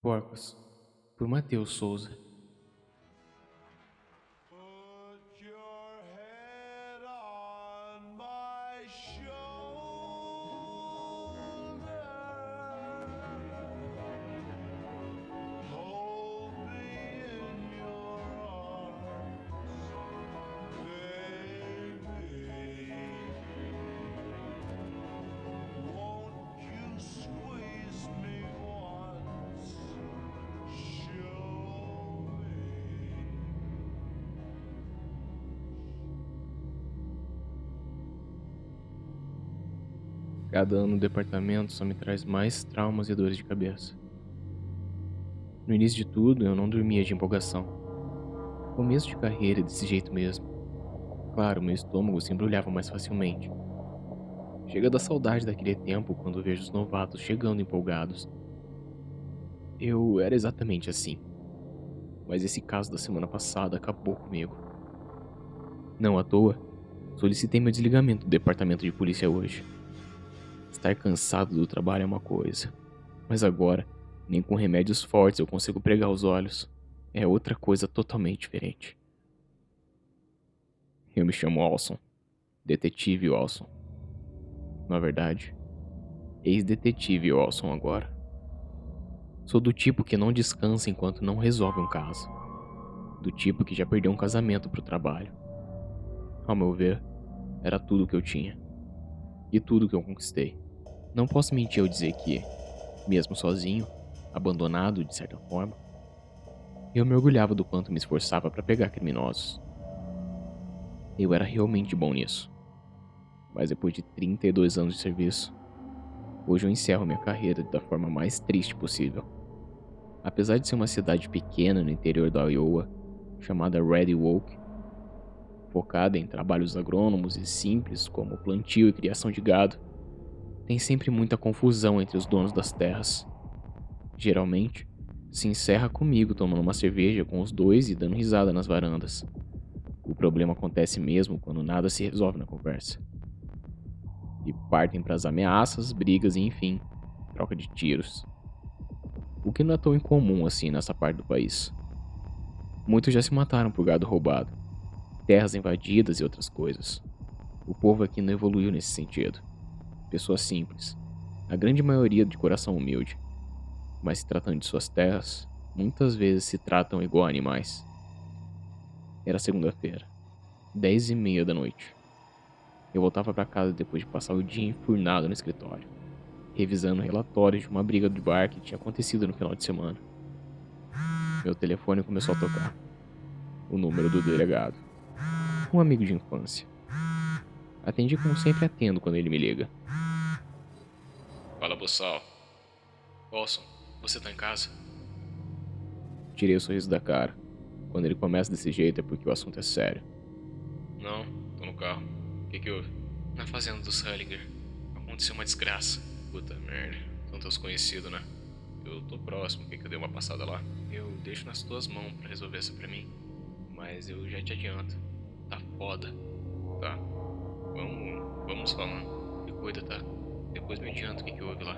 Porcos, por Matheus Souza. Put your head on my shoulder. Hold me in your arms, baby. Won't you squeeze me once? Show me. Cada ano no departamento só me traz mais traumas e dores de cabeça. No início de tudo, eu não dormia de empolgação. Começo de carreira desse jeito mesmo. Claro, meu estômago se embrulhava mais facilmente. Chega da saudade daquele tempo quando vejo os novatos chegando empolgados. Eu era exatamente assim. Mas esse caso da semana passada acabou comigo. Não à toa, solicitei meu desligamento do departamento de polícia hoje. Estar cansado do trabalho é uma coisa, mas agora, nem com remédios fortes eu consigo pregar os olhos. É outra coisa totalmente diferente. Eu me chamo Alson, detetive Alson. Na verdade, ex-detetive Alson agora. Sou do tipo que não descansa enquanto não resolve um caso. Do tipo que já perdeu um casamento pro trabalho. Ao meu ver, era tudo o que eu tinha. E tudo que eu conquistei. Não posso mentir ao dizer que, mesmo sozinho, abandonado de certa forma, eu me orgulhava do quanto me esforçava para pegar criminosos. Eu era realmente bom nisso. Mas depois de 32 anos de serviço, hoje eu encerro minha carreira da forma mais triste possível. Apesar de ser uma cidade pequena no interior da Iowa, chamada Red Oak, focada em trabalhos agrônomos e simples como plantio e criação de gado, tem sempre muita confusão entre os donos das terras. Geralmente, se encerra comigo tomando uma cerveja com os dois e dando risada nas varandas. O problema acontece mesmo quando nada se resolve na conversa. E partem para as ameaças, brigas e, enfim, troca de tiros. O que não é tão incomum assim nessa parte do país. Muitos já se mataram por gado roubado, terras invadidas e outras coisas. O povo aqui não evoluiu nesse sentido. Pessoas simples, a grande maioria de coração humilde, mas se tratando de suas terras, muitas vezes se tratam igual a animais. Era segunda-feira, 10h30 da noite. Eu voltava para casa depois de passar o dia enfurnado no escritório, revisando relatórios de uma briga de bar que tinha acontecido no final de semana. Meu telefone começou a tocar. O número do delegado. Um amigo de infância. Atendi como sempre atendo quando ele me liga. Fala, Boçal. Olson, você tá em casa? Tirei o sorriso da cara. Quando ele começa desse jeito é porque o assunto é sério. Não, tô no carro. O que houve? Na fazenda do Sullinger. Aconteceu uma desgraça. Puta merda. São teus conhecidos, né? Eu tô próximo, que eu dei uma passada lá. Eu deixo nas tuas mãos pra resolver essa pra mim. Mas eu já te adianto. Tá foda. Tá. Vamos falando. Se cuida, tá? Depois me adianta o que houve lá.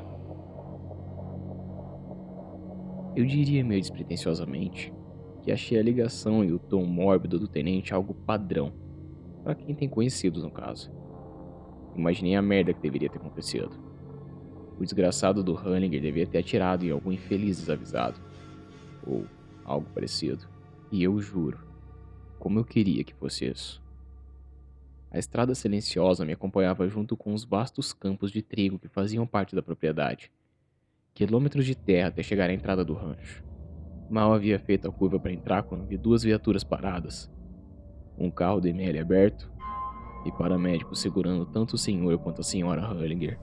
Eu diria meio despretensiosamente que achei a ligação e o tom mórbido do tenente algo padrão, para quem tem conhecidos no caso. Imaginei a merda que deveria ter acontecido. O desgraçado do Hanniger devia ter atirado em algum infeliz desavisado, ou algo parecido. E eu juro, como eu queria que fosse isso. A estrada silenciosa me acompanhava junto com os vastos campos de trigo que faziam parte da propriedade. Quilômetros de terra até chegar à entrada do rancho. Mal havia feito a curva para entrar quando vi duas viaturas paradas. Um carro de ML aberto e paramédicos segurando tanto o senhor quanto a senhora Hullinger.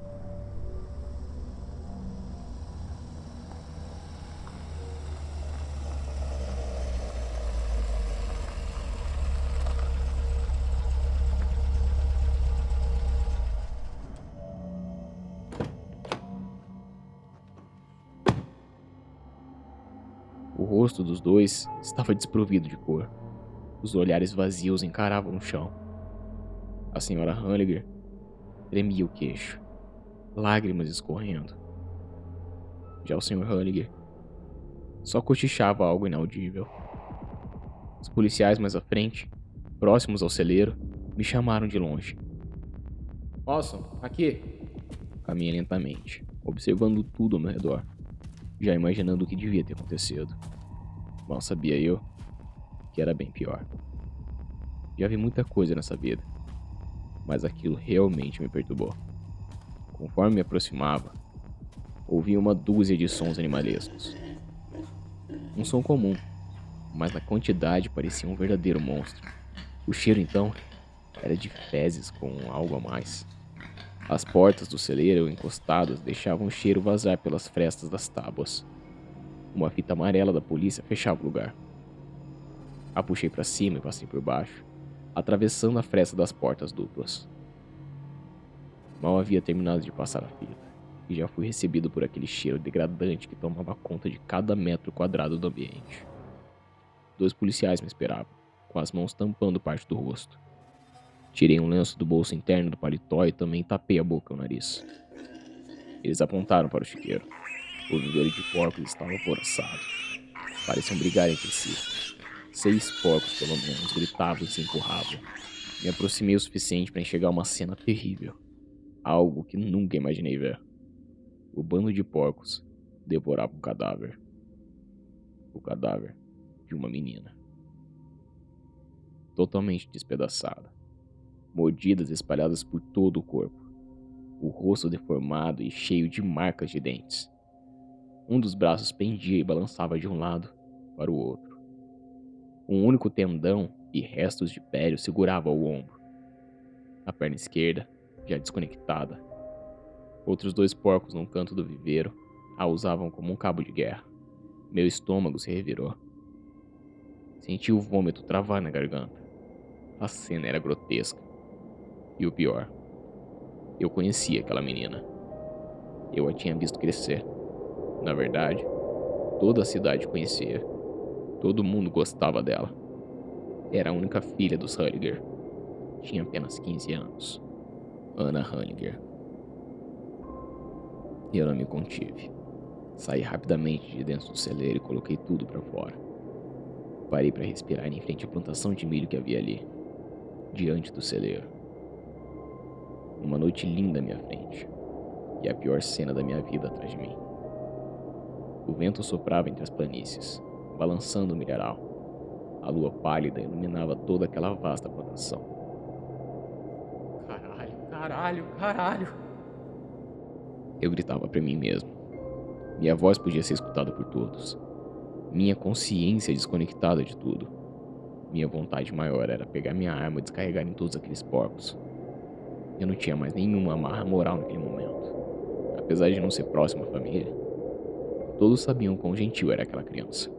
O rosto dos dois estava desprovido de cor. Os olhares vazios encaravam o chão. A senhora Hullinger tremia o queixo, lágrimas escorrendo. Já o senhor Hullinger Só cochichava algo inaudível. Os policiais mais à frente, próximos ao celeiro, me chamaram de longe. Watson, aqui! Caminhei lentamente, observando tudo ao meu redor, já imaginando o que devia ter acontecido. Mal sabia eu que era bem pior. Já vi muita coisa nessa vida, mas aquilo realmente me perturbou. Conforme me aproximava, ouvi uma dúzia de sons animalescos. Um som comum, mas na quantidade parecia um verdadeiro monstro. O cheiro, então, era de fezes com algo a mais. As portas do celeiro encostadas deixavam o cheiro vazar pelas frestas das tábuas. Uma fita amarela da polícia fechava o lugar. A puxei para cima e passei por baixo, atravessando a fresta das portas duplas. Mal havia terminado de passar a fita, e já fui recebido por aquele cheiro degradante que tomava conta de cada metro quadrado do ambiente. 2 policiais me esperavam, com as mãos tampando parte do rosto. Tirei um lenço do bolso interno do paletó e também tapei a boca e o nariz. Eles apontaram para o chiqueiro. O viveiro de porcos estava alvoroçado. Pareciam brigar entre si. 6 porcos, pelo menos, gritavam e se empurravam. Me aproximei o suficiente para enxergar uma cena terrível. Algo que nunca imaginei ver. O bando de porcos devorava um cadáver. O cadáver de uma menina. Totalmente despedaçada. Mordidas espalhadas por todo o corpo. O rosto deformado e cheio de marcas de dentes. Um dos braços pendia e balançava de um lado para o outro. Um único tendão e restos de pele segurava o ombro. A perna esquerda, já desconectada. Outros 2 porcos num canto do viveiro a usavam como um cabo de guerra. Meu estômago se revirou. Senti o vômito travar na garganta. A cena era grotesca. E o pior, eu conhecia aquela menina. Eu a tinha visto crescer. Na verdade, toda a cidade conhecia. Todo mundo gostava dela. Era a única filha dos Hulliger. Tinha apenas 15 anos. Anna Hulliger. E eu não me contive. Saí rapidamente de dentro do celeiro e coloquei tudo para fora. Parei para respirar em frente à plantação de milho que havia ali, diante do celeiro. Uma noite linda à minha frente, e a pior cena da minha vida atrás de mim. O vento soprava entre as planícies, balançando o milharal. A lua pálida iluminava toda aquela vasta plantação. Caralho! Eu gritava para mim mesmo. Minha voz podia ser escutada por todos. Minha consciência desconectada de tudo. Minha vontade maior era pegar minha arma e descarregar em todos aqueles porcos. Eu não tinha mais nenhuma amarra moral naquele momento. Apesar de não ser próximo à família, todos sabiam quão gentil era aquela criança.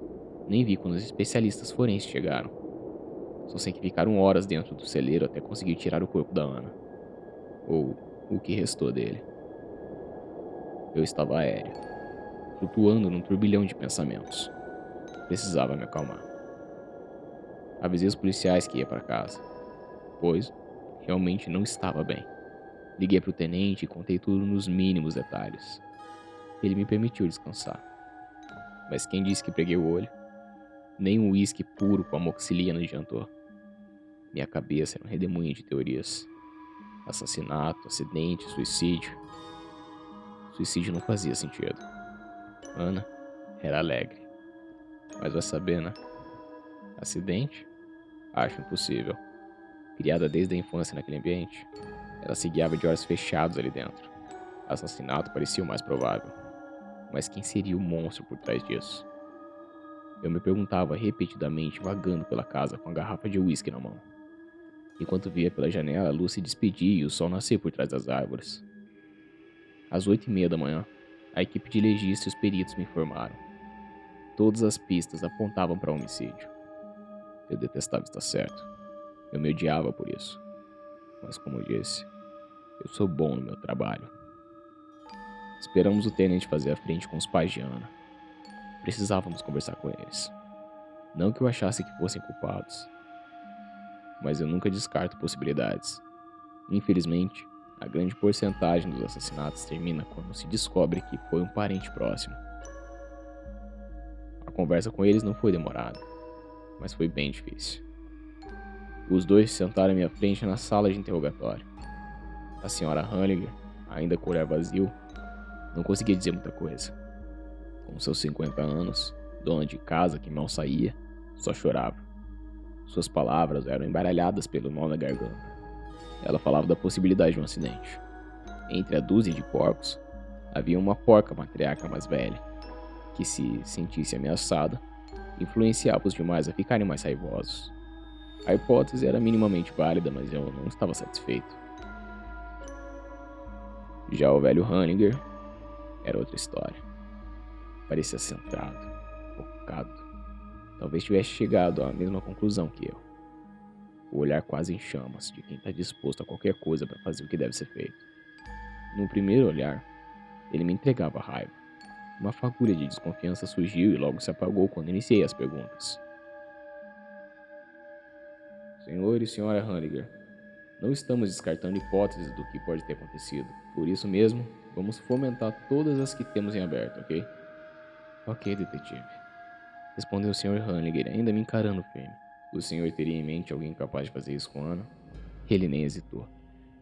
Nem vi quando os especialistas forenses chegaram. Só sei que ficaram horas dentro do celeiro até conseguir tirar o corpo da Anna. Ou o que restou dele. Eu estava aéreo, flutuando num turbilhão de pensamentos. Precisava me acalmar. Avisei os policiais que ia para casa, pois realmente não estava bem. Liguei para o tenente e contei tudo nos mínimos detalhes. Ele me permitiu descansar. Mas quem disse que preguei o olho? Nem um uísque puro com amoxilia não adiantou. Minha cabeça era um redemoinho de teorias. Assassinato, acidente, suicídio. Suicídio não fazia sentido. Anna era alegre. Mas vai saber, né? Acidente? Acho impossível. Criada desde a infância naquele ambiente, ela se guiava de olhos fechados ali dentro. Assassinato parecia o mais provável. Mas quem seria o monstro por trás disso? Eu me perguntava repetidamente, vagando pela casa com a garrafa de uísque na mão. Enquanto via pela janela a luz se despedir e o sol nascer por trás das árvores. Às 8h30 da manhã, a equipe de legistas e os peritos me informaram. Todas as pistas apontavam para homicídio. Eu detestava estar certo. Eu me odiava por isso. Mas como eu disse, eu sou bom no meu trabalho. Esperamos o tenente fazer a frente com os pais de Anna. Precisávamos conversar com eles. Não que eu achasse que fossem culpados, mas eu nunca descarto possibilidades. Infelizmente, a grande porcentagem dos assassinatos termina quando se descobre que foi um parente próximo. A conversa com eles não foi demorada, mas foi bem difícil. Os dois se sentaram à minha frente na sala de interrogatório. A senhora Hunliger, ainda com o olhar vazio, não conseguia dizer muita coisa. Com seus 50 anos, dona de casa que mal saía, só chorava. Suas palavras eram embaralhadas pelo nó na garganta. Ela falava da possibilidade de um acidente. Entre a dúzia de porcos, havia uma porca matriarca mais velha, que se sentisse ameaçada, influenciava os demais a ficarem mais raivosos. A hipótese era minimamente válida, mas eu não estava satisfeito. Já o velho Hunliger era outra história. Parecia centrado, focado. Talvez tivesse chegado à mesma conclusão que eu. O olhar quase em chamas de quem está disposto a qualquer coisa para fazer o que deve ser feito. No primeiro olhar, ele me entregava raiva. Uma fagulha de desconfiança surgiu e logo se apagou quando iniciei as perguntas. Senhor e senhora Hunliger, não estamos descartando hipóteses do que pode ter acontecido. Por isso mesmo, vamos fomentar todas as que temos em aberto, ok? Ok, detetive. Respondeu o senhor Hunliger, ainda me encarando firme. O senhor teria em mente alguém capaz de fazer isso com Ana? Ele nem hesitou.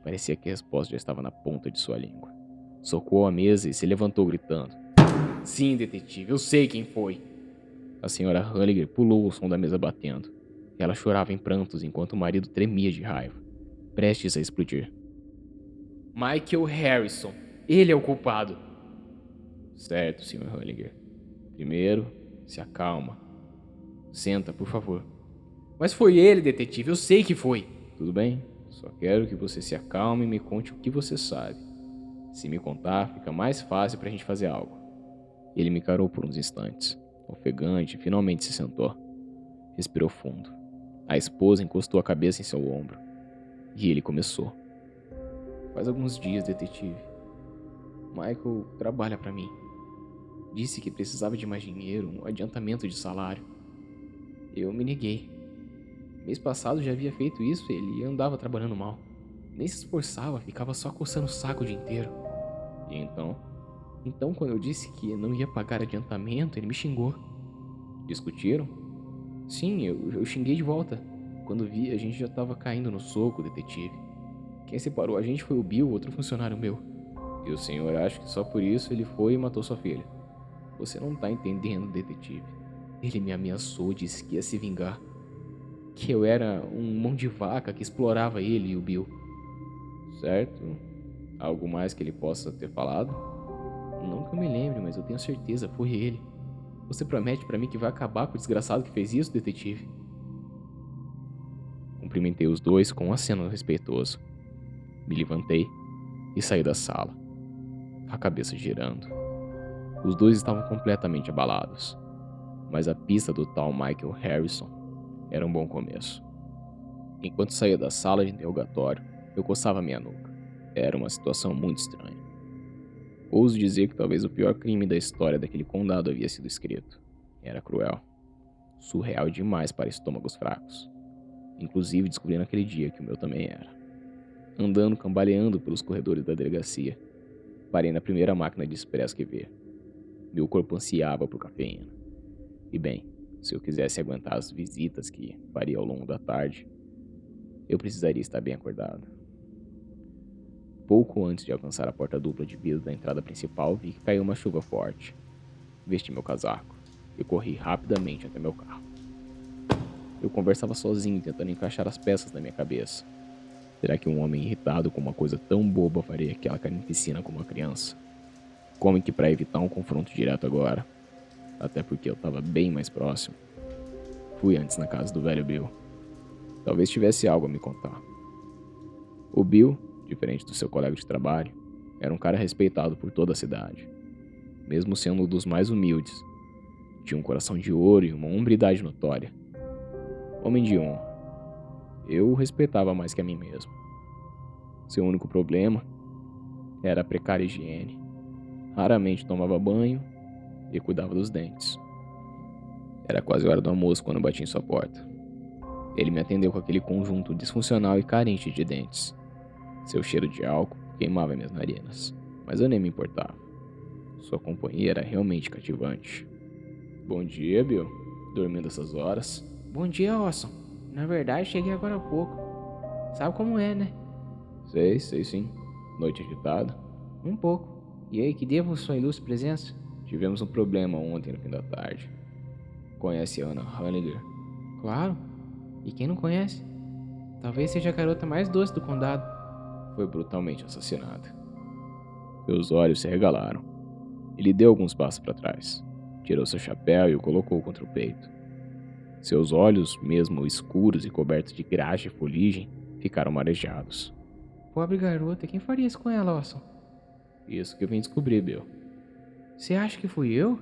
Parecia que a resposta já estava na ponta de sua língua. Socou a mesa e se levantou gritando. Sim, detetive, eu sei quem foi. A senhora Hunliger pulou o som da mesa batendo. Ela chorava em prantos enquanto o marido tremia de raiva, prestes a explodir. Michael Harrison. Ele é o culpado. Certo, Sr. Hunliger. Primeiro, se acalma. Senta, por favor. Mas foi ele, detetive. Eu sei que foi. Tudo bem. Só quero que você se acalme e me conte o que você sabe. Se me contar, fica mais fácil pra gente fazer algo. Ele me encarou por uns instantes, ofegante, e finalmente se sentou. Respirou fundo. A esposa encostou a cabeça em seu ombro. E ele começou. Faz alguns dias, detetive. Michael trabalha pra mim. Disse que precisava de mais dinheiro, um adiantamento de salário. Eu me neguei. Mês passado já havia feito isso e ele andava trabalhando mal. Nem se esforçava, ficava só coçando o saco o dia inteiro. E então? Então, quando eu disse que não ia pagar adiantamento, ele me xingou. Discutiram? Sim, eu xinguei de volta. Quando vi, a gente já estava caindo no soco, detetive. Quem separou a gente foi o Bill, outro funcionário meu. E o senhor acha que só por isso ele foi e matou sua filha? Você não tá entendendo, detetive. Ele me ameaçou, disse que ia se vingar. Que eu era um mão de vaca que explorava ele e o Bill. Certo? Algo mais que ele possa ter falado? Não que eu me lembre, mas eu tenho certeza, foi ele. Você promete pra mim que vai acabar com o desgraçado que fez isso, detetive? Cumprimentei os dois com um aceno respeitoso. Me levantei e saí da sala, a cabeça girando. Os dois estavam completamente abalados, mas a pista do tal Michael Harrison era um bom começo. Enquanto saía da sala de interrogatório, eu coçava minha nuca. Era uma situação muito estranha. Ouso dizer que talvez o pior crime da história daquele condado havia sido escrito. Era cruel. Surreal demais para estômagos fracos. Inclusive descobri naquele dia que o meu também era. Andando, cambaleando pelos corredores da delegacia, parei na primeira máquina de expresso que vi. Meu corpo ansiava por cafeína. E bem, se eu quisesse aguentar as visitas que faria ao longo da tarde, eu precisaria estar bem acordado. Pouco antes de alcançar a porta dupla de vidro da entrada principal, vi que caiu uma chuva forte. Vesti meu casaco e corri rapidamente até meu carro. Eu conversava sozinho, tentando encaixar as peças na minha cabeça. Será que um homem irritado com uma coisa tão boba faria aquela carnificina com uma criança? Como que para evitar um confronto direto agora? Até porque eu estava bem mais próximo. Fui antes na casa do velho Bill. Talvez tivesse algo a me contar. O Bill, diferente do seu colega de trabalho, era um cara respeitado por toda a cidade. Mesmo sendo um dos mais humildes, tinha um coração de ouro e uma hombridade notória. Homem de honra. Eu o respeitava mais que a mim mesmo. Seu único problema era a precária higiene. Raramente tomava banho e cuidava dos dentes. Era quase hora do almoço quando bati em sua porta. Ele me atendeu com aquele conjunto disfuncional e carente de dentes. Seu cheiro de álcool queimava minhas narinas, mas eu nem me importava. Sua companhia era realmente cativante. Bom dia, Bill. Dormindo essas horas? Bom dia, Orson. Na verdade, cheguei agora há pouco. Sabe como é, né? Sei sim. Noite agitada. Um pouco. E aí, que devo sua ilustre presença? Tivemos um problema ontem no fim da tarde. Conhece a Anna Hunniger? Claro. E quem não conhece? Talvez seja a garota mais doce do condado. Foi brutalmente assassinada. Seus olhos se regalaram. Ele deu alguns passos para trás. Tirou seu chapéu e o colocou contra o peito. Seus olhos, mesmo escuros e cobertos de graxa e fuligem, ficaram marejados. Pobre garota, quem faria isso com ela, Orson? Isso que eu vim descobrir, Bill. Você acha que fui eu?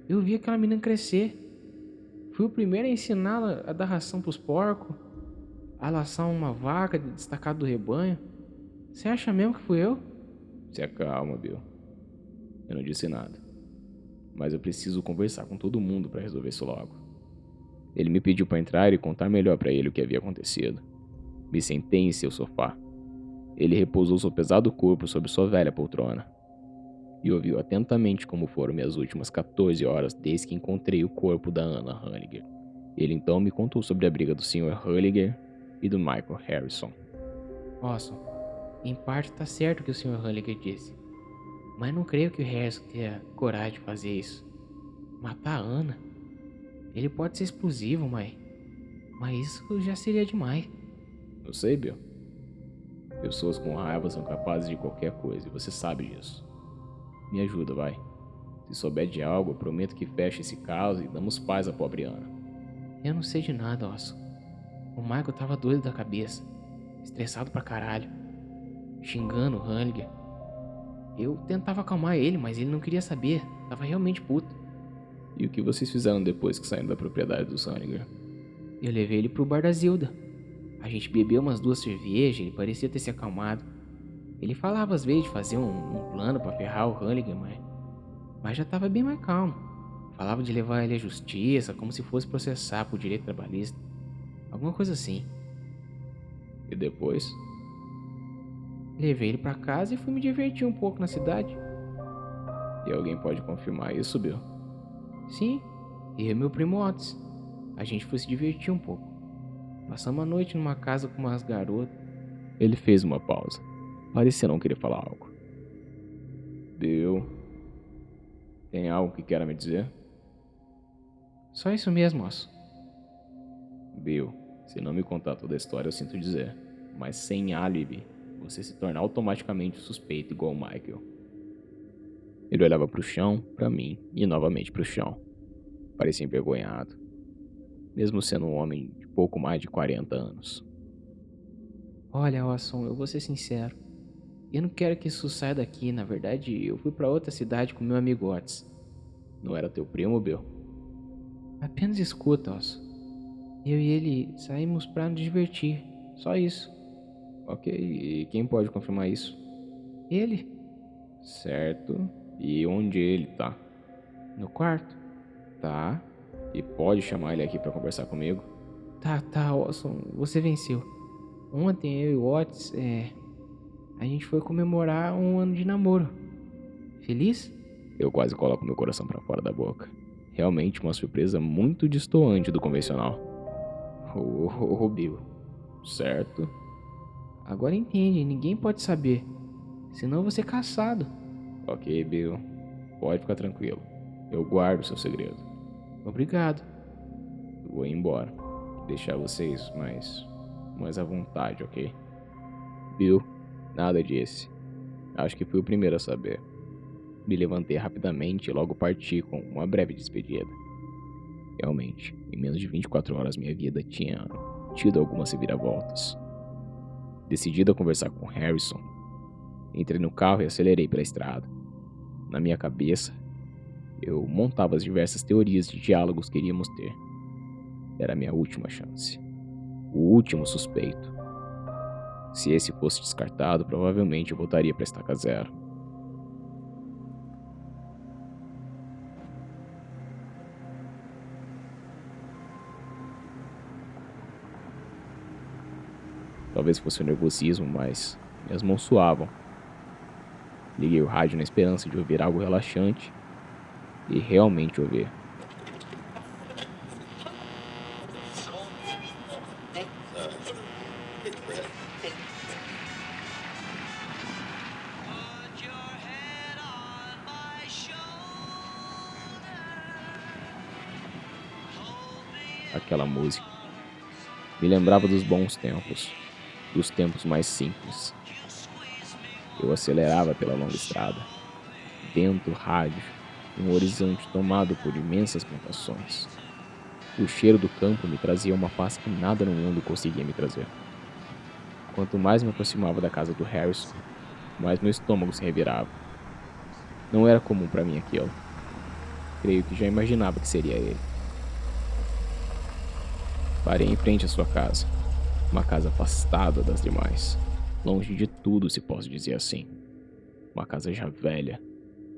Eu vi aquela menina crescer. Fui o primeiro a ensiná-la a dar ração pros porcos, a laçar uma vaca destacada do rebanho. Você acha mesmo que fui eu? Se acalma, Bill. Eu não disse nada. Mas eu preciso conversar com todo mundo para resolver isso logo. Ele me pediu para entrar e contar melhor para ele o que havia acontecido. Me sentei em seu sofá. Ele repousou seu pesado corpo sobre sua velha poltrona. E ouviu atentamente como foram minhas últimas 14 horas desde que encontrei o corpo da Anna Hunniger. Ele então me contou sobre a briga do Sr. Hunniger e do Michael Harrison. Orson, em parte tá certo o que o Sr. Hunniger disse. Mas não creio que o Harrison tenha coragem de fazer isso. Matar a Ana? Ele pode ser explosivo, mas isso já seria demais. Eu sei, Bill. Pessoas com raiva são capazes de qualquer coisa e você sabe disso. Me ajuda, vai. Se souber de algo, eu prometo que feche esse caso e damos paz à pobre Ana. Eu não sei de nada, Orson. O Michael tava doido da cabeça. Estressado pra caralho. Xingando o Hunniger. Eu tentava acalmar ele, mas ele não queria saber. Tava realmente puto. E o que vocês fizeram depois que saíram da propriedade do Hunniger? Eu levei ele pro bar da Zilda. A gente bebeu umas 2 cervejas, ele parecia ter se acalmado. Ele falava às vezes de fazer um plano pra ferrar o Hunniger, mas já tava bem mais calmo. Falava de levar ele à justiça, como se fosse processar por direito trabalhista. Alguma coisa assim. E depois? Levei ele pra casa e fui me divertir um pouco na cidade. E alguém pode confirmar isso, Bill? Sim, eu e meu primo Otis. A gente foi se divertir um pouco. Passamos a noite numa casa com umas garotas. Ele fez uma pausa. Parecia não querer falar algo. Bill, tem algo que queira me dizer? Só isso mesmo, moço. Bill, se não me contar toda a história, eu sinto dizer. Mas sem álibi, você se torna automaticamente suspeito igual o Michael. Ele olhava pro chão, pra mim e novamente pro chão. Parecia envergonhado. Mesmo sendo um homem de pouco mais de 40 anos. Olha, Orson, eu vou ser sincero. Eu não quero que isso saia daqui. Na verdade, eu fui pra outra cidade com meu amigo Otis. Não era teu primo, Bill? Apenas escuta, Orson. Eu e ele saímos pra nos divertir. Só isso. Ok, e quem pode confirmar isso? Ele? Certo. E onde ele tá? No quarto? Tá. E pode chamar ele aqui pra conversar comigo? Tá, Orson. Você venceu. Ontem eu e o Otis, a gente foi comemorar 1 ano de namoro. Feliz? Eu quase coloco meu coração pra fora da boca. Realmente uma surpresa muito destoante do convencional. Oh, Bill. Certo. Agora entende, ninguém pode saber. Senão eu vou ser caçado. Ok, Bill. Pode ficar tranquilo. Eu guardo seu segredo. Obrigado. Vou embora. Deixar vocês mais à vontade, ok? Bill, nada disse. Acho que fui o primeiro a saber. Me levantei rapidamente e logo parti com uma breve despedida. Realmente, em menos de 24 horas minha vida tinha tido algumas reviravoltas. Decidido a conversar com Harrison, entrei no carro e acelerei pela estrada. Na minha cabeça, eu montava as diversas teorias de diálogos que iríamos ter. Era a minha última chance. O último suspeito. Se esse fosse descartado, provavelmente eu voltaria para estaca zero. Talvez fosse o nervosismo, mas minhas mãos suavam. Liguei o rádio na esperança de ouvir algo relaxante e realmente ouvir. Aquela música me lembrava dos bons tempos, dos tempos mais simples. Eu acelerava pela longa estrada, vento, rádio, um horizonte tomado por imensas plantações. O cheiro do campo me trazia uma paz que nada no mundo conseguia me trazer. Quanto mais me aproximava da casa do Harrison, mais meu estômago se revirava. Não era comum para mim aquilo. Creio que já imaginava que seria ele. Parei em frente à sua casa. Uma casa afastada das demais. Longe de tudo, se posso dizer assim. Uma casa já velha,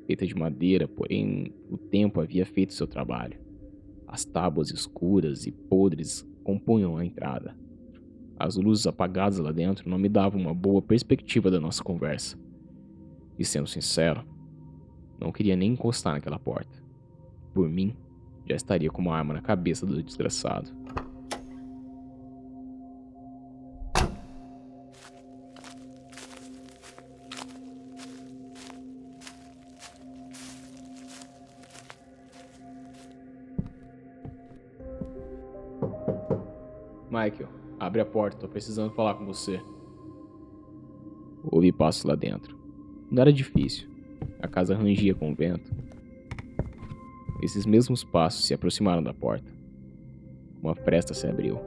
feita de madeira, porém o tempo havia feito seu trabalho. As tábuas escuras e podres compunham a entrada. As luzes apagadas lá dentro não me davam uma boa perspectiva da nossa conversa. E sendo sincero, não queria nem encostar naquela porta. Por mim, já estaria com uma arma na cabeça do desgraçado. Michael, abre a porta, tô precisando falar com você. Ouvi passos lá dentro. Não era difícil. A casa rangia com o vento. Esses mesmos passos se aproximaram da porta. Uma fresta se abriu.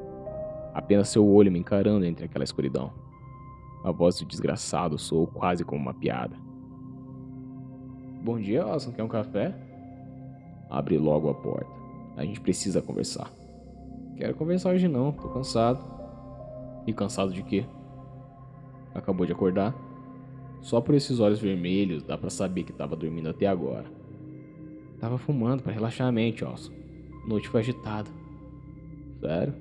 Apenas seu olho me encarando entre aquela escuridão. A voz do desgraçado soou quase como uma piada. Bom dia, Austin. Quer um café? Abre logo a porta. A gente precisa conversar. Quero conversar hoje não, tô cansado. E cansado de quê? Acabou de acordar? Só por esses olhos vermelhos dá pra saber que tava dormindo até agora. Tava fumando pra relaxar a mente, Austin. Noite foi agitada. Sério?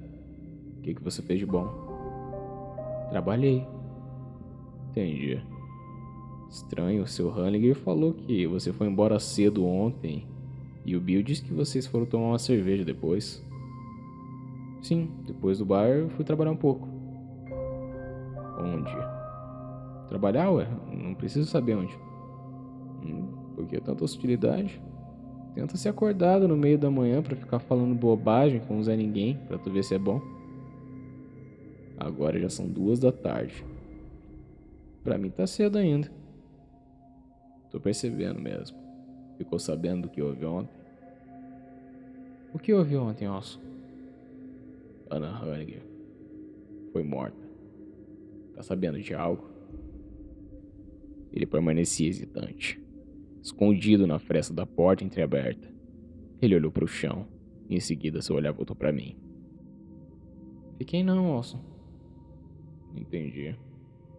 O que você fez de bom? Trabalhei. Entendi. Estranho, o seu Hanniger falou que você foi embora cedo ontem. E o Bill disse que vocês foram tomar uma cerveja depois. Sim, depois do bar eu fui trabalhar um pouco. Onde? Trabalhar, ué? Não preciso saber onde. Por que tanta hostilidade? Tenta ser acordado no meio da manhã pra ficar falando bobagem com o Zé Ninguém, pra tu ver se é bom. Agora já são 2 da tarde. Pra mim tá cedo ainda. Tô percebendo mesmo. Ficou sabendo do que houve ontem? O que houve ontem, Austin? Anna Hanniger foi morta. Tá sabendo de algo? Ele permanecia hesitante, escondido na fresta da porta entreaberta. Ele olhou para o chão e em seguida seu olhar voltou para mim. Fiquei não, Austin. Entendi.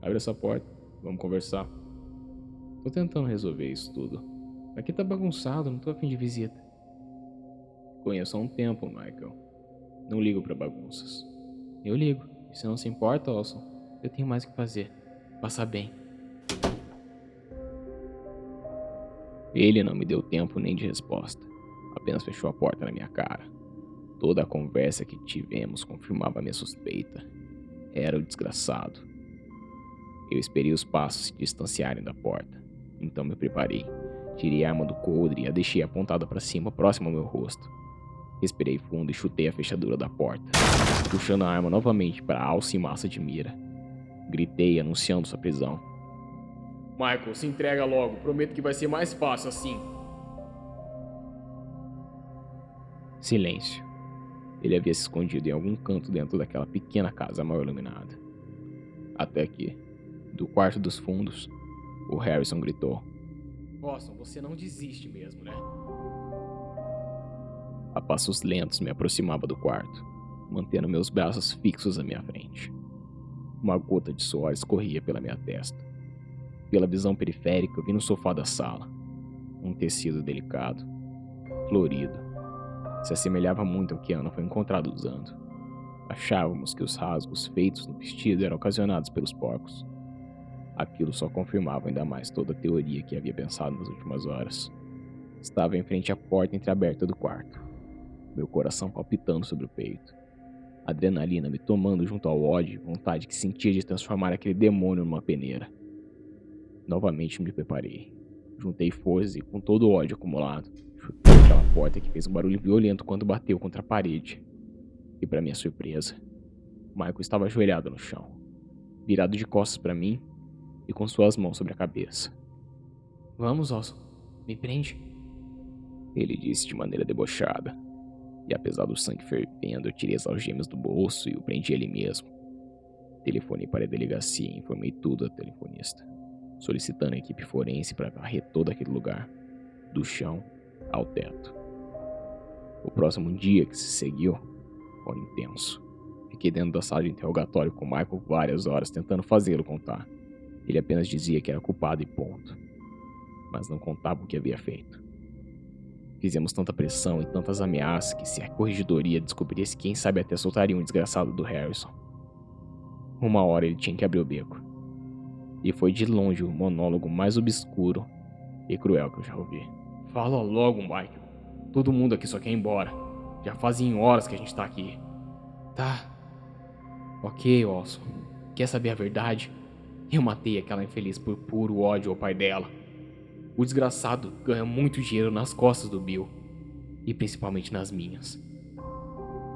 Abre essa porta, vamos conversar. Tô tentando resolver isso tudo. Aqui tá bagunçado, não tô a fim de visita. Conheço há um tempo, Michael. Não ligo pra bagunças. Eu ligo. E se não se importa, Austin, eu tenho mais o que fazer. Passar bem. Ele não me deu tempo nem de resposta. Apenas fechou a porta na minha cara. Toda a conversa que tivemos confirmava minha suspeita. Era o desgraçado. Eu esperei os passos se distanciarem da porta. Então me preparei. Tirei a arma do coldre e a deixei apontada para cima, próximo ao meu rosto. Respirei fundo e chutei a fechadura da porta, puxando a arma novamente para a alça e massa de mira. Gritei, anunciando sua prisão. Michael, se entrega logo. Prometo que vai ser mais fácil assim. Silêncio. Ele havia se escondido em algum canto dentro daquela pequena casa mal iluminada. Até que, do quarto dos fundos, o Harrison gritou. Boston, você não desiste mesmo, né? A passos lentos me aproximava do quarto, mantendo meus braços fixos à minha frente. Uma gota de suor escorria pela minha testa. Pela visão periférica, eu vi no sofá da sala. Um tecido delicado, florido. Se assemelhava muito ao que Ana foi encontrada usando. Achávamos que os rasgos feitos no vestido eram ocasionados pelos porcos. Aquilo só confirmava ainda mais toda a teoria que havia pensado nas últimas horas. Estava em frente à porta entreaberta do quarto. Meu coração palpitando sobre o peito. A adrenalina me tomando junto ao ódio e vontade que sentia de transformar aquele demônio numa peneira. Novamente me preparei. Juntei forças e, com todo o ódio acumulado, chutei aquela porta que fez um barulho violento quando bateu contra a parede. E para minha surpresa, Michael estava ajoelhado no chão, virado de costas para mim e com suas mãos sobre a cabeça. Vamos, Olson. Me prende. Ele disse de maneira debochada. E apesar do sangue fervendo, eu tirei as algemas do bolso e o prendi ali mesmo. Telefonei para a delegacia e informei tudo ao telefonista, solicitando a equipe forense para varrer todo aquele lugar, do chão ao teto. O próximo dia que se seguiu foi intenso. Fiquei dentro da sala de interrogatório com Michael várias horas tentando fazê-lo contar. Ele apenas dizia que era culpado e ponto, mas não contava o que havia feito. Fizemos tanta pressão e tantas ameaças que se a corregedoria descobrisse, quem sabe até soltaria um desgraçado do Harrison. Uma hora ele tinha que abrir o beco. E foi de longe o monólogo mais obscuro e cruel que eu já ouvi. Fala logo, Michael. Todo mundo aqui só quer ir embora. Já fazem horas que a gente tá aqui. Tá. Ok, Olson. Quer saber a verdade? Eu matei aquela infeliz por puro ódio ao pai dela. O desgraçado ganha muito dinheiro nas costas do Bill. E principalmente nas minhas.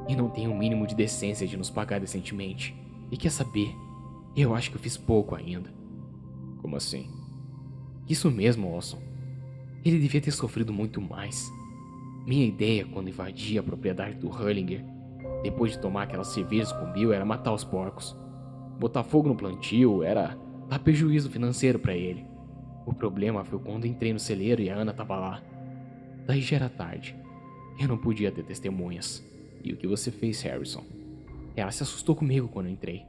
E não tem o mínimo de decência de nos pagar decentemente. E quer saber? Eu acho que eu fiz pouco ainda. Como assim? Isso mesmo, Olson. Ele devia ter sofrido muito mais. Minha ideia quando invadi a propriedade do Hurlinger, depois de tomar aquelas cervejas com Bill, era matar os porcos. Botar fogo no plantio era dar prejuízo financeiro pra ele. O problema foi quando entrei no celeiro e a Ana tava lá. Daí já era tarde. Eu não podia ter testemunhas. E o que você fez, Harrison? Ela se assustou comigo quando eu entrei.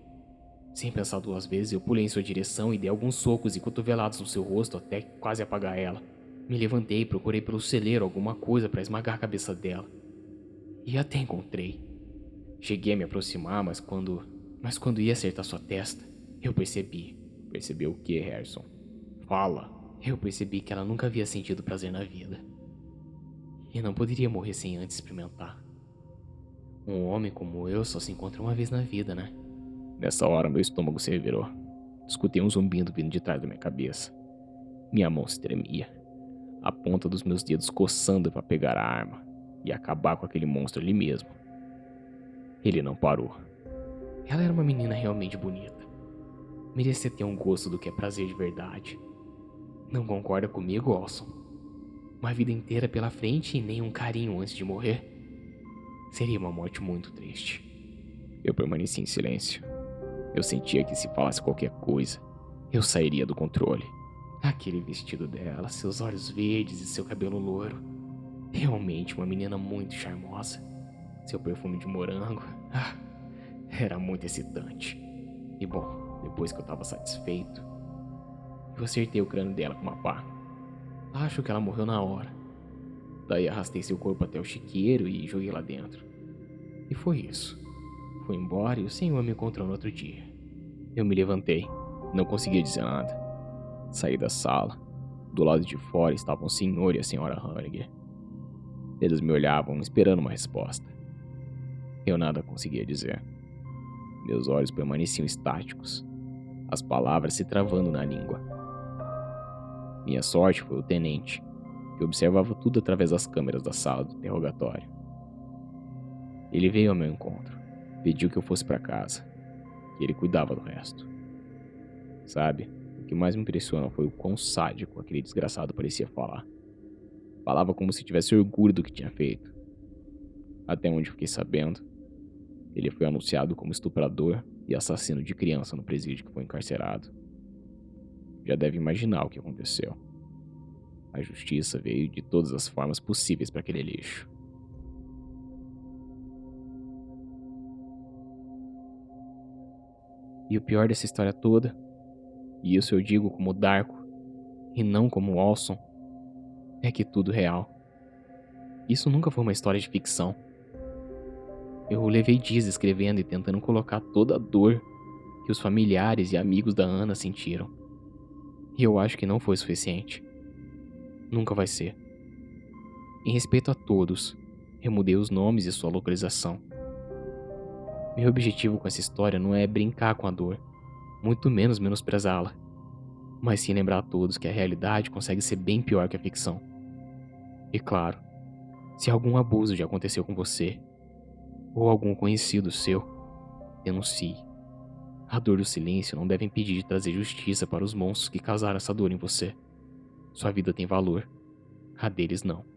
Sem pensar duas vezes, eu pulei em sua direção e dei alguns socos e cotoveladas no seu rosto até quase apagar ela. Me levantei e procurei pelo celeiro alguma coisa para esmagar a cabeça dela. E até encontrei. Cheguei a me aproximar, mas quando ia acertar sua testa, eu percebi. Percebeu o que, Harrison? Fala. Eu percebi que ela nunca havia sentido prazer na vida. E não poderia morrer sem antes experimentar. Um homem como eu só se encontra uma vez na vida, né? Nessa hora, meu estômago se revirou. Escutei um zumbido vindo de trás da minha cabeça. Minha mão se tremia, a ponta dos meus dedos coçando para pegar a arma e acabar com aquele monstro ali mesmo. Ele não parou. Ela era uma menina realmente bonita. Merecia ter um gosto do que é prazer de verdade. Não concorda comigo, Olson? Uma vida inteira pela frente e nem um carinho antes de morrer? Seria uma morte muito triste. Eu permaneci em silêncio. Eu sentia que se falasse qualquer coisa, eu sairia do controle. Aquele vestido dela, seus olhos verdes e seu cabelo louro. Realmente uma menina muito charmosa. Seu perfume de morango. Era muito excitante. E bom, depois que eu tava satisfeito, eu acertei o crânio dela com uma pá. Acho que ela morreu na hora. Daí arrastei seu corpo até o chiqueiro e joguei lá dentro. E foi isso. Fui embora e o senhor me encontrou no outro dia. Eu me levantei. Não conseguia dizer nada. Saí da sala. Do lado de fora estavam o senhor e a senhora Hurlinger. Eles me olhavam, esperando uma resposta. Eu nada conseguia dizer. Meus olhos permaneciam estáticos, as palavras se travando na língua. Minha sorte foi o tenente, que observava tudo através das câmeras da sala do interrogatório. Ele veio ao meu encontro, pediu que eu fosse para casa, que ele cuidava do resto. Sabe, o que mais me impressiona foi o quão sádico aquele desgraçado parecia falar. Falava como se tivesse orgulho do que tinha feito. Até onde fiquei sabendo, ele foi anunciado como estuprador e assassino de criança no presídio que foi encarcerado. Já deve imaginar o que aconteceu. A justiça veio de todas as formas possíveis para aquele lixo. E o pior dessa história toda, e isso eu digo como Darko e não como Olson, é que tudo real. Isso nunca foi uma história de ficção. Eu levei dias escrevendo e tentando colocar toda a dor que os familiares e amigos da Ana sentiram. E eu acho que não foi suficiente. Nunca vai ser. Em respeito a todos, eu mudei os nomes e sua localização. Meu objetivo com essa história não é brincar com a dor, muito menos menosprezá-la, mas sim lembrar a todos que a realidade consegue ser bem pior que a ficção. E claro, se algum abuso já aconteceu com você, ou algum conhecido seu, denuncie. A dor do silêncio não deve impedir de trazer justiça para os monstros que causaram essa dor em você. Sua vida tem valor, a deles não.